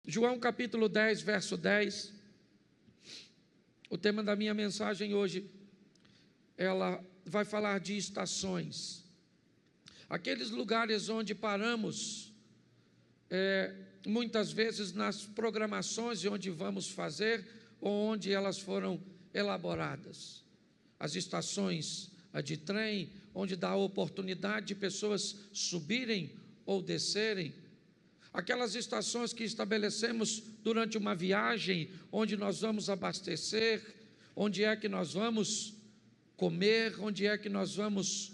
João capítulo 10, verso 10. O tema da minha mensagem hoje, ela vai falar de estações. Aqueles lugares onde paramos, muitas vezes nas programações de onde vamos fazer, ou onde elas foram elaboradas. As estações de trem, onde dá a oportunidade de pessoas subirem ou descerem. Aquelas estações que estabelecemos durante uma viagem, onde nós vamos abastecer, onde é que nós vamos comer, onde é que nós vamos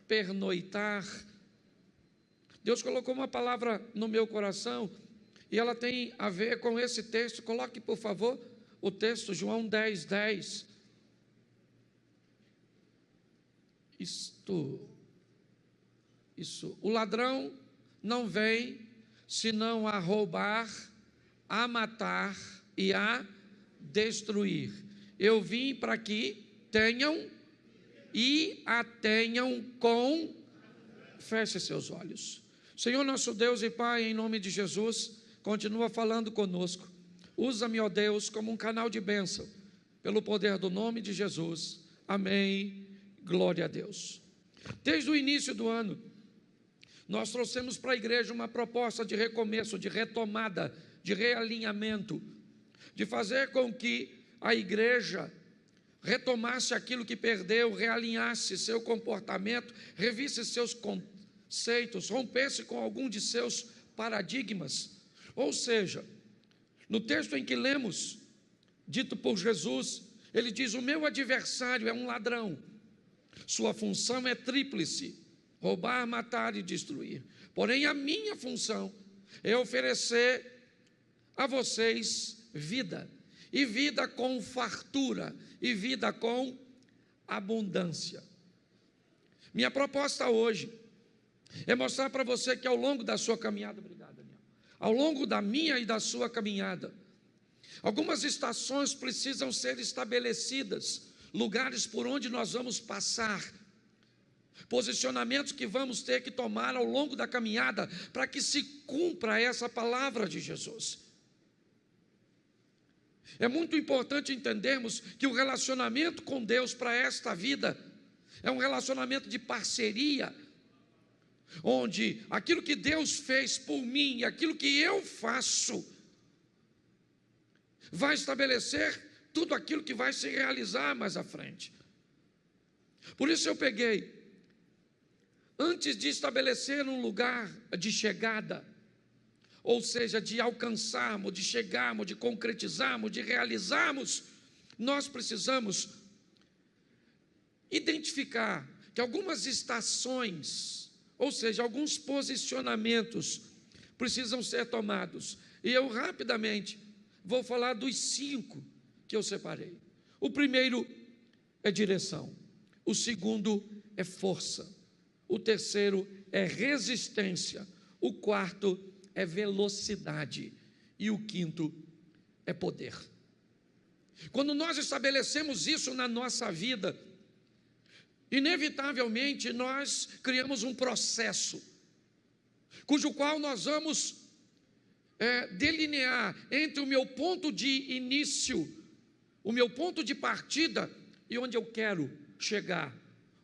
pernoitar. Deus colocou uma palavra no meu coração, e ela tem a ver com esse texto. Coloque, por favor, o texto, João 10, 10. Isso. O ladrão não vem senão a roubar, a matar e a destruir. Eu vim para que tenham e a tenham com... Feche seus olhos. Senhor nosso Deus e Pai, em nome de Jesus, continua falando conosco. Usa-me, ó Deus, como um canal de bênção, pelo poder do nome de Jesus. Amém. Glória a Deus. Desde o início do ano, nós trouxemos para a igreja uma proposta de recomeço, de retomada, de realinhamento, de fazer com que a igreja retomasse aquilo que perdeu, realinhasse seu comportamento, revisse seus conceitos, rompesse com algum de seus paradigmas. Ou seja, no texto em que lemos, dito por Jesus, ele diz: o meu adversário é um ladrão, sua função é tríplice: roubar, matar e destruir. Porém, a minha função é oferecer a vocês vida, e vida com fartura, e vida com abundância. Minha proposta hoje é mostrar para você que ao longo da sua caminhada, obrigado, Daniel, ao longo da minha e da sua caminhada, algumas estações precisam ser estabelecidas, lugares por onde nós vamos passar, posicionamentos que vamos ter que tomar ao longo da caminhada, para que se cumpra essa palavra de Jesus. É muito importante entendermos que o relacionamento com Deus para esta vida é um relacionamento de parceria, onde aquilo que Deus fez por mim e aquilo que eu faço vai estabelecer tudo aquilo que vai se realizar mais à frente. Por isso eu peguei, antes de estabelecer um lugar de chegada, ou seja, de alcançarmos, de chegarmos, de concretizarmos, de realizarmos, nós precisamos identificar que algumas estações, ou seja, alguns posicionamentos precisam ser tomados. E eu rapidamente vou falar dos 5 que eu separei. O primeiro é direção, o segundo é força, o terceiro é resistência, o quarto é velocidade e o quinto é poder. Quando nós estabelecemos isso na nossa vida, inevitavelmente nós criamos um processo, cujo qual nós vamos delinear entre o meu ponto de início, o meu ponto de partida e onde eu quero chegar,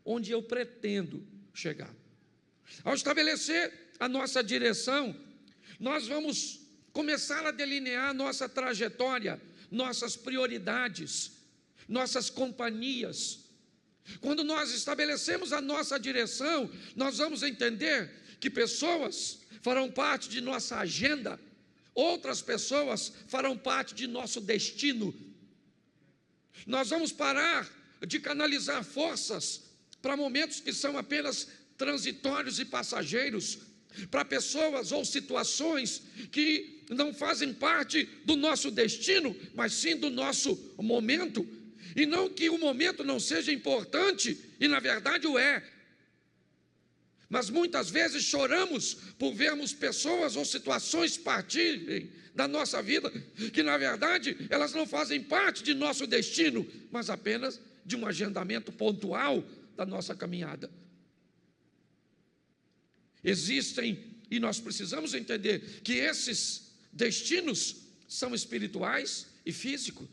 onde eu pretendo chegar. Ao estabelecer a nossa direção, nós vamos começar a delinear nossa trajetória, nossas prioridades, nossas companhias. Quando nós estabelecemos a nossa direção, nós vamos entender que pessoas farão parte de nossa agenda, outras pessoas farão parte de nosso destino. Nós vamos parar de canalizar forças para momentos que são apenas transitórios e passageiros, para pessoas ou situações que não fazem parte do nosso destino, mas sim do nosso momento. E não que o momento não seja importante, e na verdade o é, mas muitas vezes choramos por vermos pessoas ou situações partirem da nossa vida, que na verdade elas não fazem parte de nosso destino, mas apenas de um agendamento pontual da nossa caminhada. Existem, e nós precisamos entender que esses destinos são espirituais e físicos.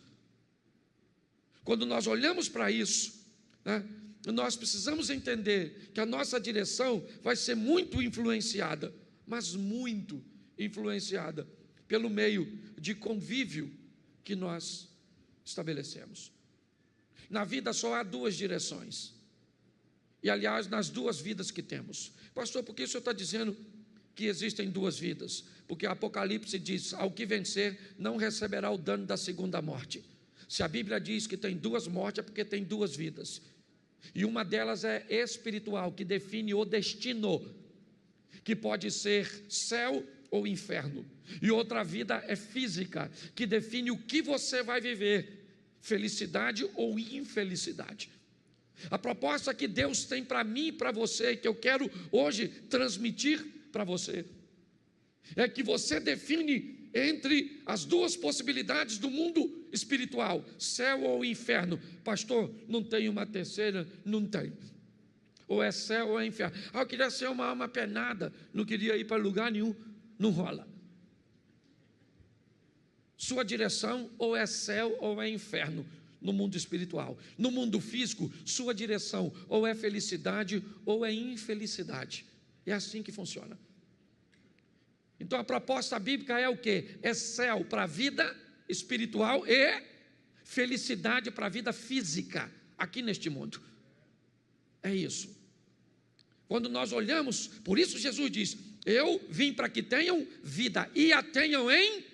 Quando nós olhamos para isso, né, nós precisamos entender que a nossa direção vai ser muito influenciada, mas muito influenciada pelo meio de convívio que nós estabelecemos. Na vida só há duas direções. E, aliás, nas duas vidas que temos. Pastor, por que o senhor está dizendo que existem duas vidas? Porque Apocalipse diz: ao que vencer não receberá o dano da segunda morte. Se a Bíblia diz que tem duas mortes, é porque tem duas vidas. E uma delas é espiritual, que define o destino, que pode ser céu ou inferno. E outra vida é física, que define o que você vai viver, felicidade ou infelicidade. A proposta que Deus tem para mim e para você, que eu quero hoje transmitir para você, é que você define entre as duas possibilidades do mundo espiritual, céu ou inferno. Pastor, não tem uma terceira? Não tem. Ou é céu ou é inferno. Eu queria ser uma alma penada, não queria ir para lugar nenhum. Não rola. Sua direção ou é céu ou é inferno no mundo espiritual. No mundo físico, sua direção ou é felicidade ou é infelicidade. É assim que funciona. Então a proposta bíblica é o quê? É céu para a vida espiritual e felicidade para a vida física aqui neste mundo. É isso. Quando nós olhamos, por isso Jesus diz: eu vim para que tenham vida e a tenham em...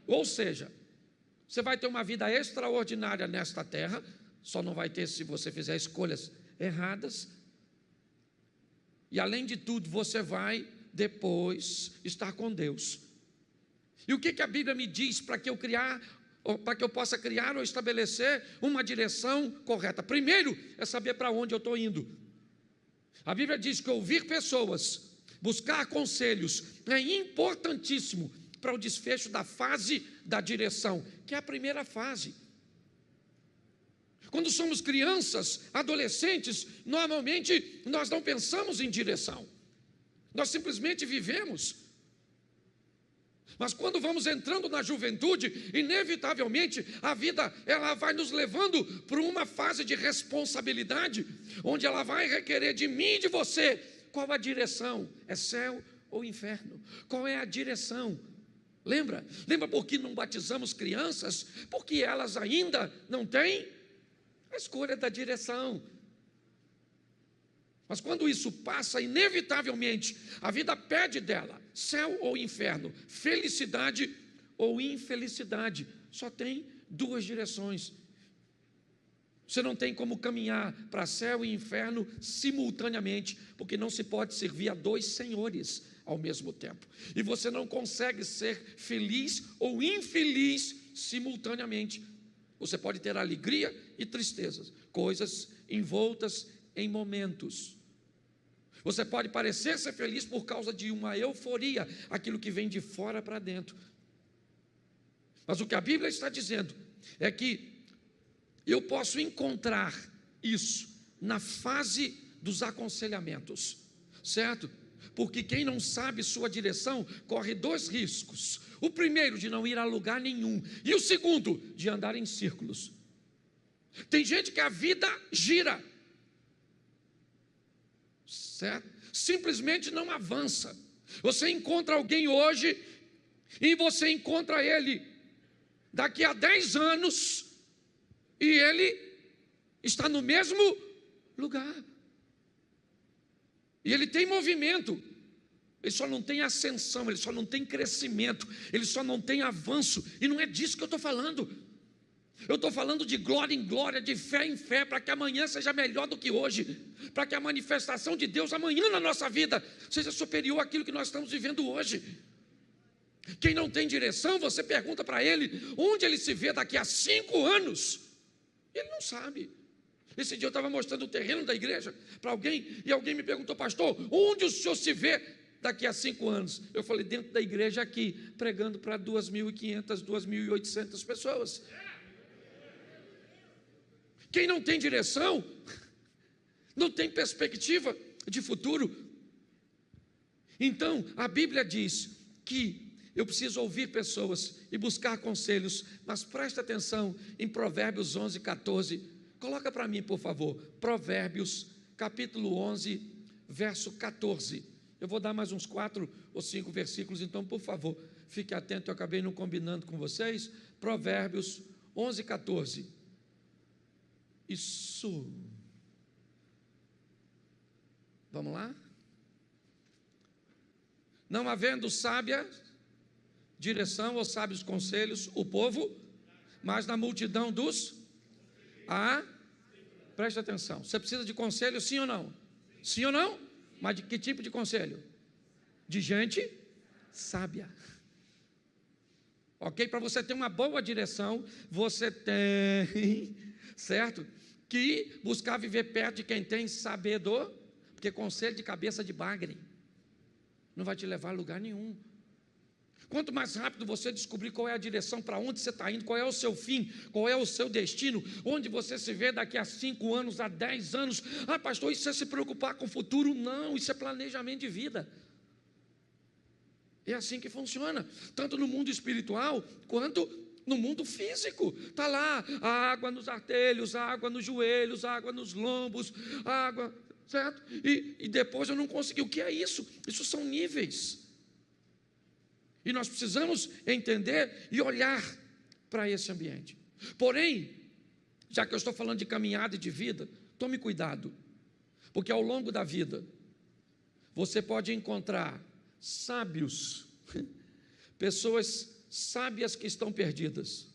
Ou seja, você vai ter uma vida extraordinária nesta terra, só não vai ter se você fizer escolhas erradas. E além de tudo, você vai depois estar com Deus. E o que a Bíblia me diz para que eu possa criar ou estabelecer uma direção correta? Primeiro é saber para onde eu estou indo. A Bíblia diz que ouvir pessoas, buscar conselhos é importantíssimo para o desfecho da fase da direção, que é a primeira fase. Quando somos crianças, adolescentes, normalmente nós não pensamos em direção, nós simplesmente vivemos. Mas quando vamos entrando na juventude, inevitavelmente a vida ela vai nos levando para uma fase de responsabilidade, onde ela vai requerer de mim e de você qual a direção, é céu ou inferno? Qual é a direção? Lembra por que não batizamos crianças? Porque elas ainda não têm a escolha da direção. Mas quando isso passa, inevitavelmente, a vida pede dela, céu ou inferno, felicidade ou infelicidade. Só tem duas direções. Você não tem como caminhar para céu e inferno simultaneamente, porque não se pode servir a dois senhores ao mesmo tempo. E você não consegue ser feliz ou infeliz simultaneamente. Você pode ter alegria e tristezas, coisas envoltas em momentos. Você pode parecer ser feliz por causa de uma euforia, aquilo que vem de fora para dentro. Mas o que a Bíblia está dizendo é que eu posso encontrar isso na fase dos aconselhamentos, certo? Porque quem não sabe sua direção corre dois riscos. O primeiro, de não ir a lugar nenhum, e o segundo, de andar em círculos. Tem gente que a vida gira, certo? Simplesmente não avança. Você encontra alguém hoje e você encontra ele daqui a 10 anos e ele está no mesmo lugar. E ele tem movimento, ele só não tem ascensão, ele só não tem crescimento, ele só não tem avanço. E não é disso que eu estou falando. Eu estou falando de glória em glória, de fé em fé, para que amanhã seja melhor do que hoje, para que a manifestação de Deus amanhã na nossa vida seja superior àquilo que nós estamos vivendo hoje. Quem não tem direção, você pergunta para ele onde ele se vê daqui a 5 anos, ele não sabe. Esse dia eu estava mostrando o terreno da igreja para alguém, e alguém me perguntou: pastor, onde o senhor se vê daqui a 5 anos? Eu falei: dentro da igreja aqui, pregando para 2.500, 2.800 pessoas. Quem não tem direção, não tem perspectiva de futuro. Então, a Bíblia diz que eu preciso ouvir pessoas e buscar conselhos, mas presta atenção em Provérbios 11, 14. Coloca para mim, por favor, Provérbios, capítulo 11, verso 14. Eu vou dar mais uns 4 ou 5 versículos, então, por favor, fique atento, eu acabei não combinando com vocês. Provérbios 11, 14. Isso. Vamos lá? Não havendo sábia direção ou sábios conselhos, o povo, mas na multidão dos... Preste atenção, você precisa de conselho, sim ou não? Sim ou não? Mas de que tipo de conselho? De gente sábia. Ok? Para você ter uma boa direção, você tem, certo? Que buscar viver perto de quem tem sabedor, porque conselho de cabeça de bagre não vai te levar a lugar nenhum. Quanto mais rápido você descobrir qual é a direção, para onde você está indo, qual é o seu fim, qual é o seu destino, onde você se vê daqui a 5 anos, a 10 anos. Pastor, isso é se preocupar com o futuro? Não, isso é planejamento de vida. É assim que funciona, tanto no mundo espiritual, quanto no mundo físico. Está lá, a água nos artelhos, a água nos joelhos, a água nos lombos, a água, certo? E depois eu não consegui. O que é isso? Isso são níveis. E nós precisamos entender e olhar para esse ambiente. Porém, já que eu estou falando de caminhada e de vida, tome cuidado, porque ao longo da vida, você pode encontrar sábios, pessoas sábias que estão perdidas.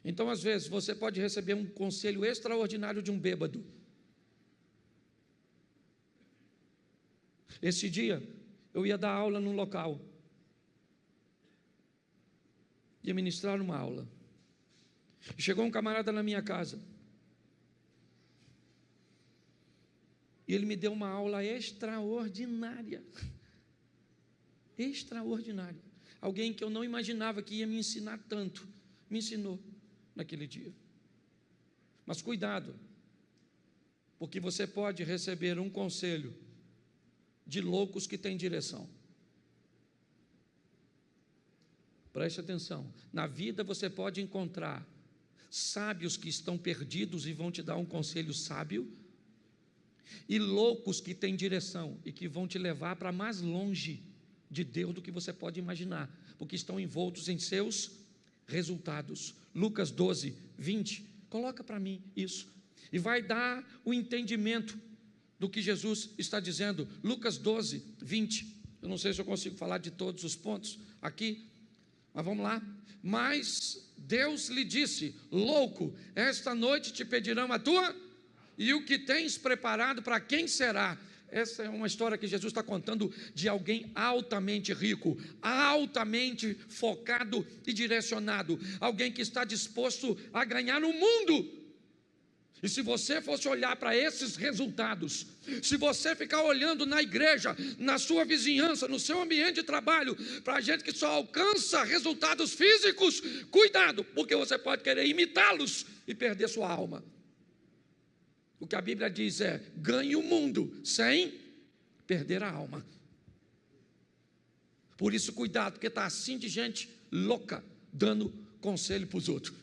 Então, às vezes, você pode receber um conselho extraordinário de um bêbado. Esse dia, eu ia dar aula num local, ia ministrar uma aula, chegou um camarada na minha casa, e ele me deu uma aula extraordinária, alguém que eu não imaginava que ia me ensinar tanto, me ensinou naquele dia. Mas cuidado, porque você pode receber um conselho de loucos que têm direção. Preste atenção, na vida você pode encontrar sábios que estão perdidos e vão te dar um conselho sábio, e loucos que têm direção e que vão te levar para mais longe de Deus do que você pode imaginar, porque estão envoltos em seus resultados. Lucas 12, 20, coloca para mim isso, e vai dar o entendimento do que Jesus está dizendo. Lucas 12, 20, eu não sei se eu consigo falar de todos os pontos aqui, mas vamos lá. Mas Deus lhe disse: louco, esta noite te pedirão a tua, e o que tens preparado para quem será? Essa é uma história que Jesus está contando de alguém altamente rico, altamente focado e direcionado, alguém que está disposto a ganhar o mundo. E se você fosse olhar para esses resultados, se você ficar olhando na igreja, na sua vizinhança, no seu ambiente de trabalho, para gente que só alcança resultados físicos, cuidado, porque você pode querer imitá-los e perder sua alma. O que a Bíblia diz é: ganhe o mundo sem perder a alma. Por isso, cuidado, porque está assim de gente louca, dando conselho para os outros.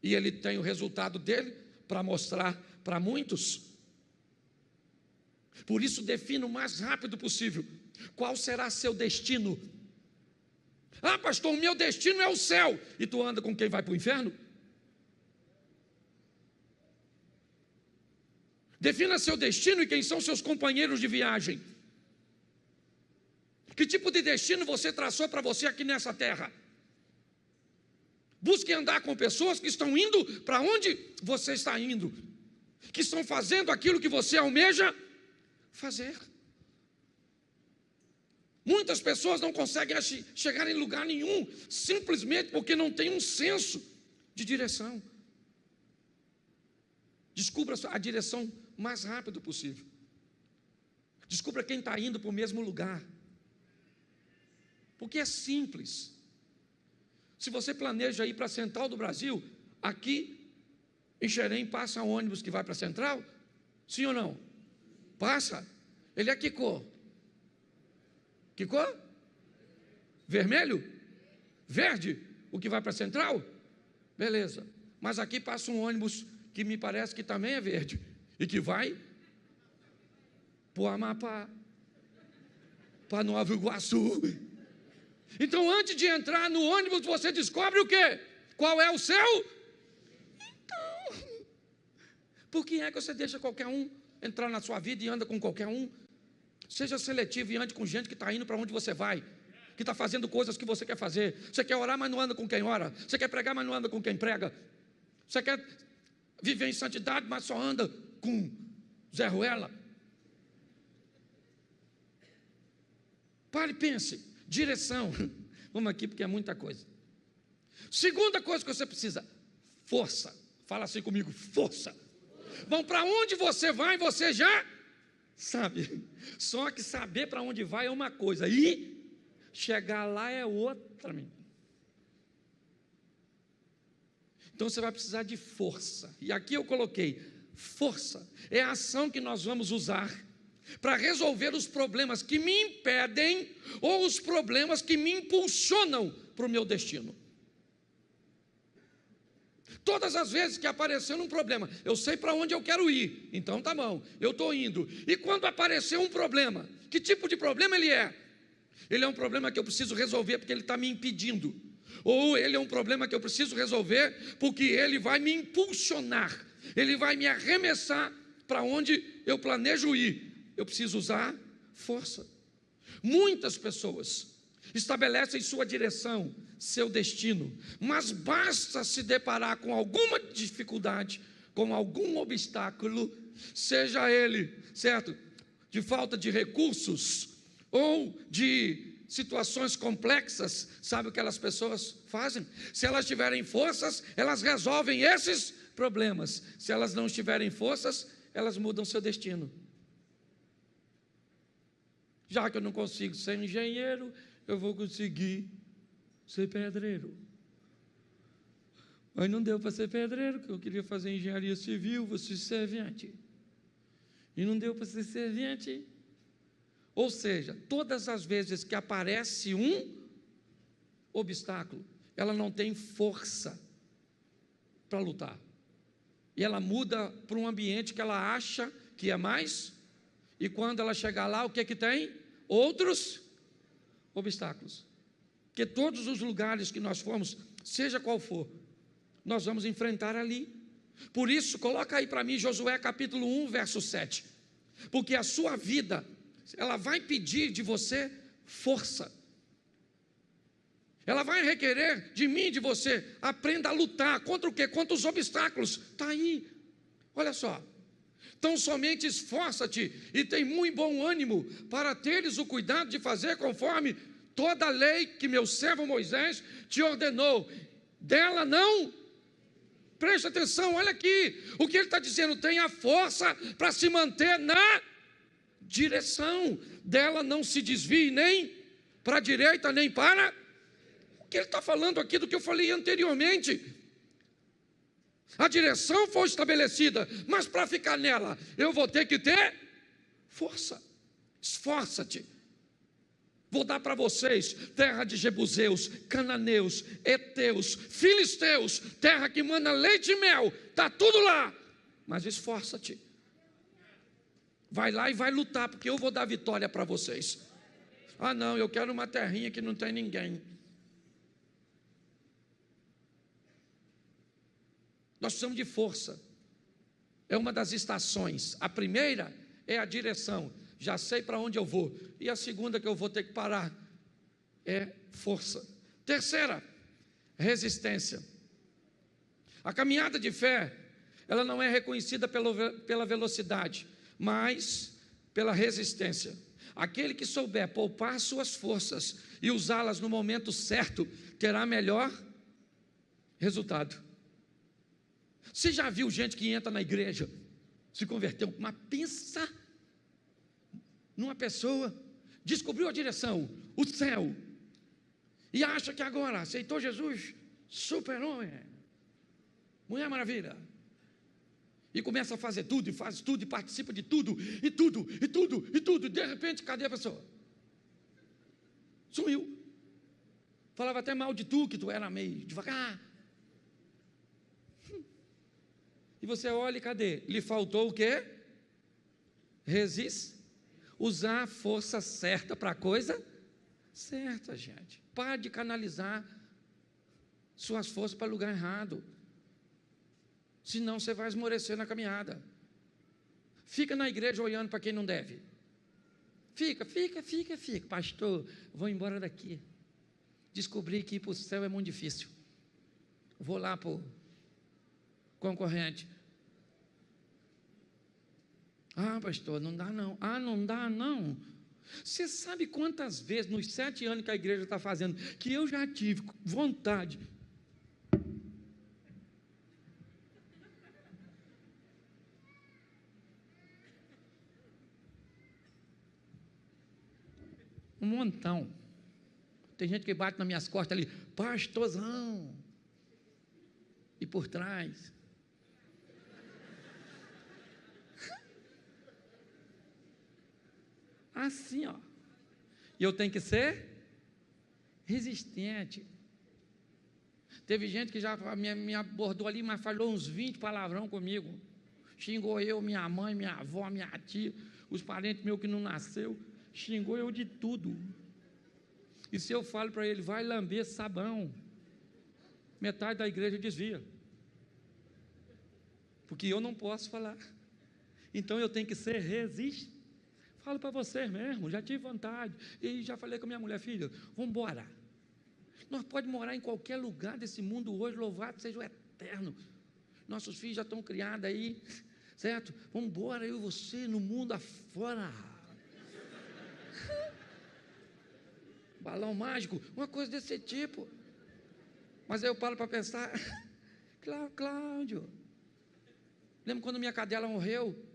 E ele tem o resultado dele para mostrar para muitos. Por isso, defina o mais rápido possível qual será seu destino. Pastor, o meu destino é o céu, e tu anda com quem vai para o inferno? Defina seu destino e quem são seus companheiros de viagem. Que tipo de destino você traçou para você aqui nessa terra? Busque andar com pessoas que estão indo para onde você está indo, que estão fazendo aquilo que você almeja fazer. Muitas pessoas não conseguem chegar em lugar nenhum, simplesmente porque não tem um senso de direção. Descubra a direção o mais rápido possível. Descubra quem está indo para o mesmo lugar, porque é simples. Se você planeja ir para a Central do Brasil, aqui em Xerém passa um ônibus que vai para a Central? Sim ou não? Passa. Ele é que cor? Que cor? Vermelho? Verde? O que vai para a Central? Beleza. Mas aqui passa um ônibus que me parece que também é verde e que vai para o Amapá, para Nova Iguaçu. Então, antes de entrar no ônibus, você descobre o quê? Qual é o seu? Então, por que é que você deixa qualquer um entrar na sua vida e anda com qualquer um? Seja seletivo e ande com gente que está indo para onde você vai, que está fazendo coisas que você quer fazer. Você quer orar, mas não anda com quem ora. Você quer pregar, mas não anda com quem prega. Você quer viver em santidade, mas só anda com Zé Ruela. Pare e pense. Direção. Vamos aqui porque é muita coisa. Segunda coisa que você precisa: força. Fala assim comigo: força. Bom, para onde você vai, você já sabe. Só que saber para onde vai é uma coisa, e chegar lá é outra. Então você vai precisar de força. E aqui eu coloquei: força é a ação que nós vamos usar para resolver os problemas que me impedem ou os problemas que me impulsionam para o meu destino. Todas as vezes que aparecer um problema, eu sei para onde eu quero ir, então tá bom, eu estou indo. E quando aparecer um problema, que tipo de problema ele é? Ele é um problema que eu preciso resolver porque ele está me impedindo, ou ele é um problema que eu preciso resolver porque ele vai me impulsionar, ele vai me arremessar para onde eu planejo ir. Eu preciso usar força. Muitas pessoas estabelecem sua direção, seu destino, mas basta se deparar com alguma dificuldade, com algum obstáculo, seja ele, certo, de falta de recursos ou de situações complexas. Sabe o que aquelas pessoas fazem? Se elas tiverem forças, elas resolvem esses problemas. Se elas não tiverem forças, elas mudam seu destino. Já que eu não consigo ser engenheiro, eu vou conseguir ser pedreiro. Mas não deu para ser pedreiro, porque eu queria fazer engenharia civil, vou ser servente. E não deu para ser servente. Ou seja, todas as vezes que aparece um obstáculo, ela não tem força para lutar. E ela muda para um ambiente que ela acha que é mais. E quando ela chegar lá, o que é que tem? Outros obstáculos. Porque todos os lugares que nós formos, seja qual for, nós vamos enfrentar ali. Por isso, coloca aí para mim Josué capítulo 1, verso 7. Porque a sua vida, ela vai pedir de você força. Ela vai requerer de mim e de você: aprenda a lutar. Contra o quê? Contra os obstáculos. Está aí. Olha só. Então somente esforça-te e tem muito bom ânimo para teres o cuidado de fazer conforme toda a lei que meu servo Moisés te ordenou. Dela não. Preste atenção, olha aqui. O que ele está dizendo: tenha força para se manter na direção. Dela não se desvie nem para a direita nem para. O que ele está falando aqui do que eu falei anteriormente. A direção foi estabelecida, mas para ficar nela, eu vou ter que ter força. Esforça-te. Vou dar para vocês terra de jebuseus, cananeus, heteus, filisteus, terra que mana leite e mel, está tudo lá. Mas esforça-te. Vai lá e vai lutar, porque eu vou dar vitória para vocês. Ah não, eu quero uma terrinha que não tem ninguém. Nós precisamos de força. É uma das estações. A primeira é a direção. Já sei para onde eu vou. E a segunda que eu vou ter que parar é força. Terceira, resistência. A caminhada de fé, ela não é reconhecida pela velocidade, mas pela resistência. Aquele que souber poupar suas forças e usá-las no momento certo, terá melhor resultado. Você já viu gente que entra na igreja, se converteu, mas pensa numa pessoa, descobriu a direção, o céu, e acha que agora aceitou Jesus, super-homem, Mulher Maravilha, e começa a fazer tudo, e faz tudo, e participa de tudo, e de repente, cadê a pessoa? Sumiu. Falava até mal de tu, que tu era meio devagar. E você olha e cadê? Lhe faltou o quê? Usar a força certa para a coisa certa, gente. Pare de canalizar suas forças para lugar errado. Senão você vai esmorecer na caminhada. Fica na igreja olhando para quem não deve. Fica. Pastor, vou embora daqui. Descobri que ir para o céu é muito difícil. Vou lá para o concorrente. Ah, pastor, não dá não. Ah, não dá não. Você sabe quantas vezes, nos 7 anos que a igreja está fazendo, que eu já tive vontade. Um montão. Tem gente que bate nas minhas costas ali, pastorzão. E por trás. Assim, ó. E eu tenho que ser resistente. Teve gente que já me abordou ali, mas falou uns 20 palavrão comigo. Xingou eu, minha mãe, minha avó, minha tia, os parentes meus que não nasceu. Xingou eu de tudo. E se eu falo para ele, vai lamber sabão, metade da igreja desvia. Porque eu não posso falar. Então eu tenho que ser resistente. Falo para você mesmo, já tive vontade. E já falei com a minha mulher, filha, vamos embora. Nós podemos morar em qualquer lugar desse mundo hoje, louvado seja o eterno. Nossos filhos já estão criados aí, certo? Vamos embora, eu e você, no mundo afora. Balão mágico, uma coisa desse tipo. Mas aí eu paro para pensar, Cláudio, lembra quando minha cadela morreu?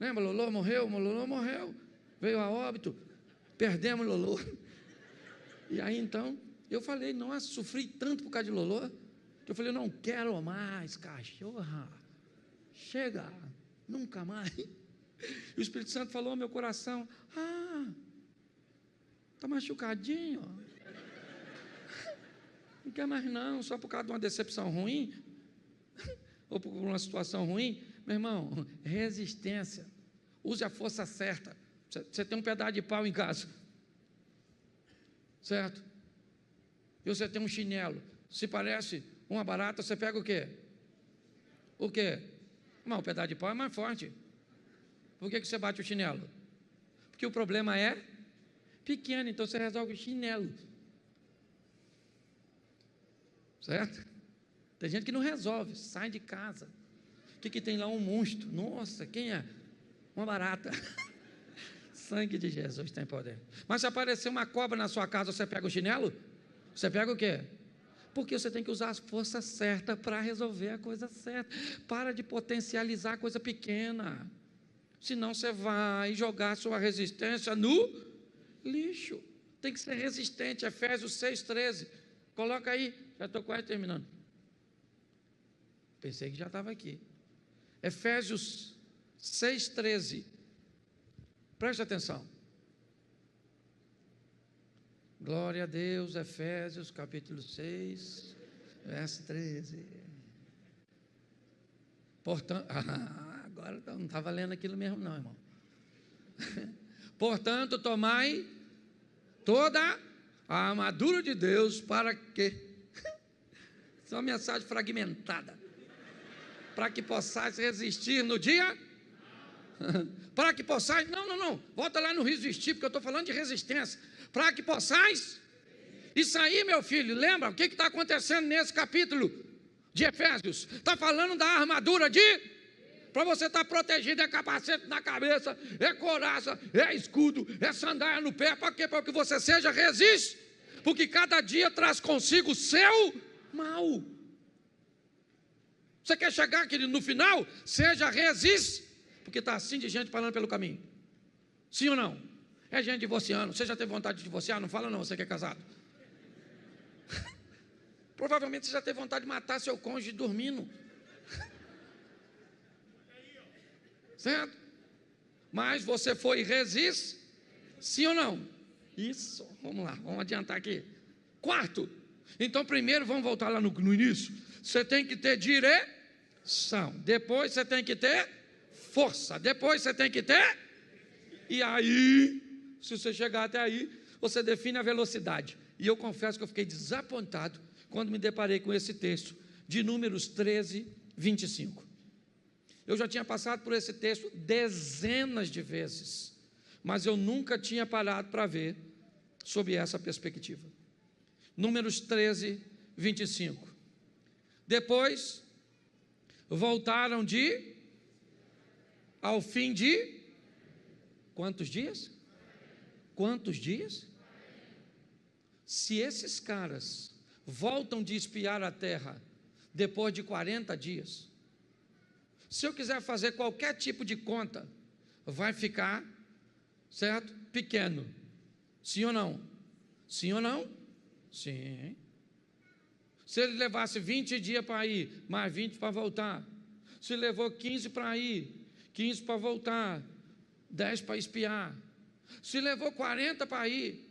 Lembra, Lolô morreu? Lolô morreu, veio a óbito, perdemos Lolô. E aí então, eu falei, nossa, sofri tanto por causa de Lolô, que eu falei, não quero mais, cachorra, chega, nunca mais. E o Espírito Santo falou ao meu coração, está machucadinho, não quer mais não, só por causa de uma decepção ruim, ou por uma situação ruim. Meu irmão, resistência, use a força certa. Você tem um pedaço de pau em casa, certo? E você tem um chinelo, se parece uma barata, você pega o quê? O quê? Mas o pedaço de pau é mais forte. Por que você bate o chinelo? Porque o problema é pequeno, então você resolve o chinelo, certo? Tem gente que não resolve, sai de casa. O que tem lá? Um monstro. Nossa, quem é? Uma barata. Sangue de Jesus tem poder. Mas se aparecer uma cobra na sua casa, você pega o chinelo? Você pega o quê? Porque você tem que usar as forças certas para resolver a coisa certa. Para de potencializar a coisa pequena. Senão você vai jogar a sua resistência no lixo. Tem que ser resistente. Efésios 6,13. Coloca aí. Já estou quase terminando. Pensei que já estava aqui. Efésios 6,13. Preste atenção. Glória a Deus, Efésios capítulo 6, verso 13. Portanto, agora não está valendo aquilo mesmo não, irmão. Portanto, tomai toda a armadura de Deus para que... Isso é uma mensagem fragmentada. Para que possais resistir no dia... Para que possais... Não. Volta lá no resistir, porque eu estou falando de resistência. Para que possais... Isso aí, meu filho, lembra? O que está acontecendo nesse capítulo de Efésios? Está falando da armadura de... Para você estar protegido, é capacete na cabeça, é couraça, é escudo, é sandália no pé. Para quê? Para que você seja resiste. Porque cada dia traz consigo o seu mal. Você quer chegar, querido, no final? Seja resiste. Porque está assim de gente falando pelo caminho. Sim ou não? É gente divorciando. Você já teve vontade de divorciar? Não fala não, você que é casado. Provavelmente você já teve vontade de matar seu cônjuge dormindo. Certo? Mas você foi resiste. Sim ou não? Isso, vamos lá, vamos adiantar aqui. Quarto, então primeiro vamos voltar lá no início. Você tem que ter direção, depois você tem que ter força, depois você tem que ter... E aí, se você chegar até aí, você define a velocidade. E eu confesso que eu fiquei desapontado quando me deparei com esse texto de Números 13, 25. Eu já tinha passado por esse texto dezenas de vezes, mas eu nunca tinha parado para ver sob essa perspectiva. Números 13, 25. Depois, voltaram ao fim de quantos dias? Quantos dias? Se esses caras voltam de espiar a terra depois de 40 dias, se eu quiser fazer qualquer tipo de conta, vai ficar, certo? Pequeno. Sim ou não? Sim ou não? Sim. Se ele levasse 20 dias para ir, mais 20 para voltar. Se levou 15 para ir, 15 para voltar, 10 para espiar. Se levou 40 para ir,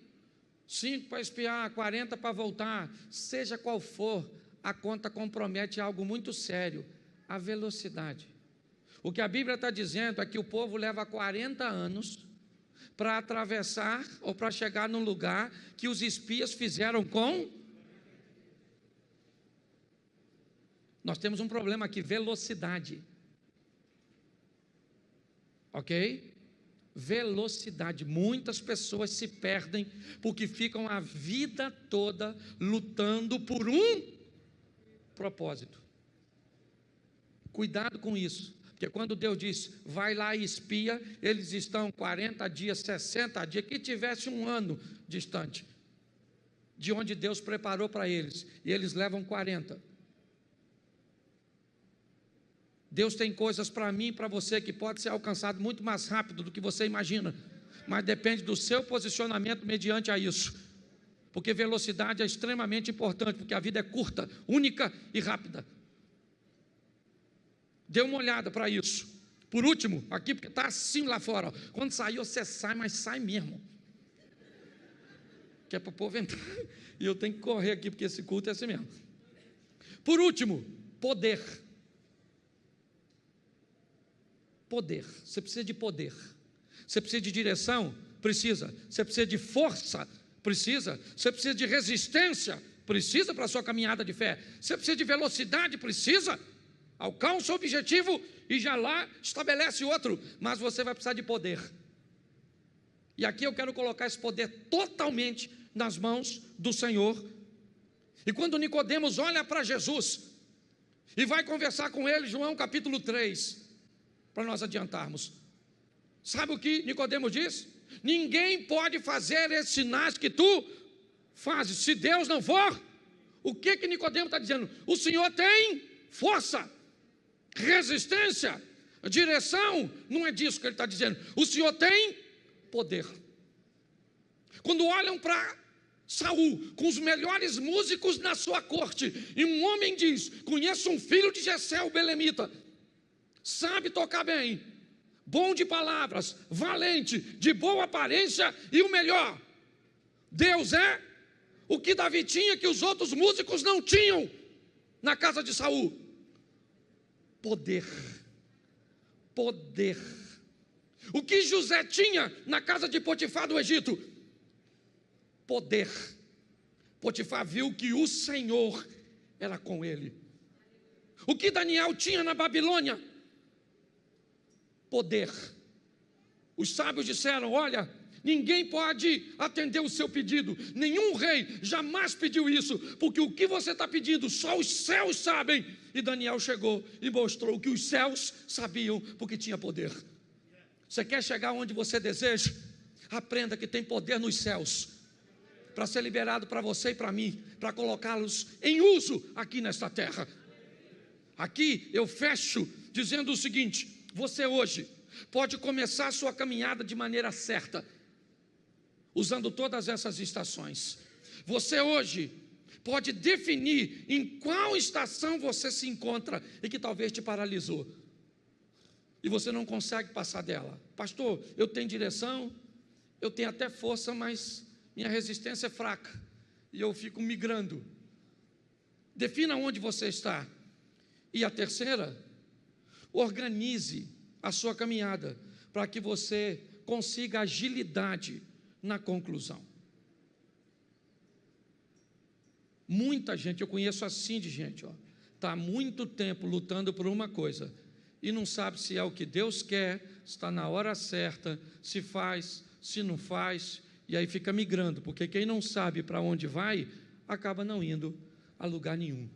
5 para espiar, 40 para voltar, seja qual for, a conta compromete algo muito sério, a velocidade. O que a Bíblia está dizendo é que o povo leva 40 anos para atravessar ou para chegar num lugar que os espias fizeram com... Nós temos um problema aqui, velocidade. Ok? Velocidade. Muitas pessoas se perdem porque ficam a vida toda lutando por um propósito. Cuidado com isso, porque quando Deus diz, vai lá e espia, eles estão 40 dias, 60 dias, que tivesse um ano distante de onde Deus preparou para eles, e eles levam 40. Deus tem coisas para mim e para você que pode ser alcançado muito mais rápido do que você imagina, mas depende do seu posicionamento mediante a isso, porque velocidade é extremamente importante, porque a vida é curta, única e rápida. Dê uma olhada para isso. Por último, aqui, porque está assim lá fora, ó. Quando sair você sai, mas sai mesmo, que é para o povo entrar, e eu tenho que correr aqui, porque esse culto é assim mesmo. Por último, poder. Poder, você precisa de poder, você precisa de direção, precisa, você precisa de força, precisa, você precisa de resistência, precisa para a sua caminhada de fé, você precisa de velocidade, precisa, alcança o objetivo e já lá estabelece outro, mas você vai precisar de poder, e aqui eu quero colocar esse poder totalmente nas mãos do Senhor. E quando Nicodemos olha para Jesus e vai conversar com ele, João capítulo 3, para nós adiantarmos, sabe o que Nicodemos diz? Ninguém pode fazer esses sinais que tu fazes, se Deus não for. O que Nicodemos está dizendo? O Senhor tem força, resistência, direção, não é disso que ele está dizendo, o Senhor tem poder. Quando olham para Saul, com os melhores músicos na sua corte, e um homem diz, conheço um filho de Jessé, o belemita, sabe tocar bem, bom de palavras, valente, de boa aparência e o melhor, Deus é o que Davi tinha que os outros músicos não tinham na casa de Saul. Poder, poder. O que José tinha na casa de Potifar do Egito? Poder. Potifar viu que o Senhor era com ele. O que Daniel tinha na Babilônia? Poder. Os sábios disseram, olha, ninguém pode atender o seu pedido, nenhum rei jamais pediu isso, porque o que você está pedindo, só os céus sabem. E Daniel chegou e mostrou que os céus sabiam, porque tinha poder. Você quer chegar onde você deseja? Aprenda que tem poder nos céus, para ser liberado para você e para mim, para colocá-los em uso aqui nesta terra. Aqui eu fecho dizendo o seguinte, você hoje pode começar a sua caminhada de maneira certa, usando todas essas estações. Você hoje pode definir em qual estação você se encontra e que talvez te paralisou, e você não consegue passar dela. Pastor, eu tenho direção, Eu tenho até força, mas minha resistência é fraca. E eu fico migrando. Defina onde você está. E a terceira, organize a sua caminhada para que você consiga agilidade na conclusão. Muita gente, eu conheço assim de gente, está há muito tempo lutando por uma coisa e não sabe se é o que Deus quer, se está na hora certa, se faz, se não faz, e aí fica migrando, porque quem não sabe para onde vai, acaba não indo a lugar nenhum.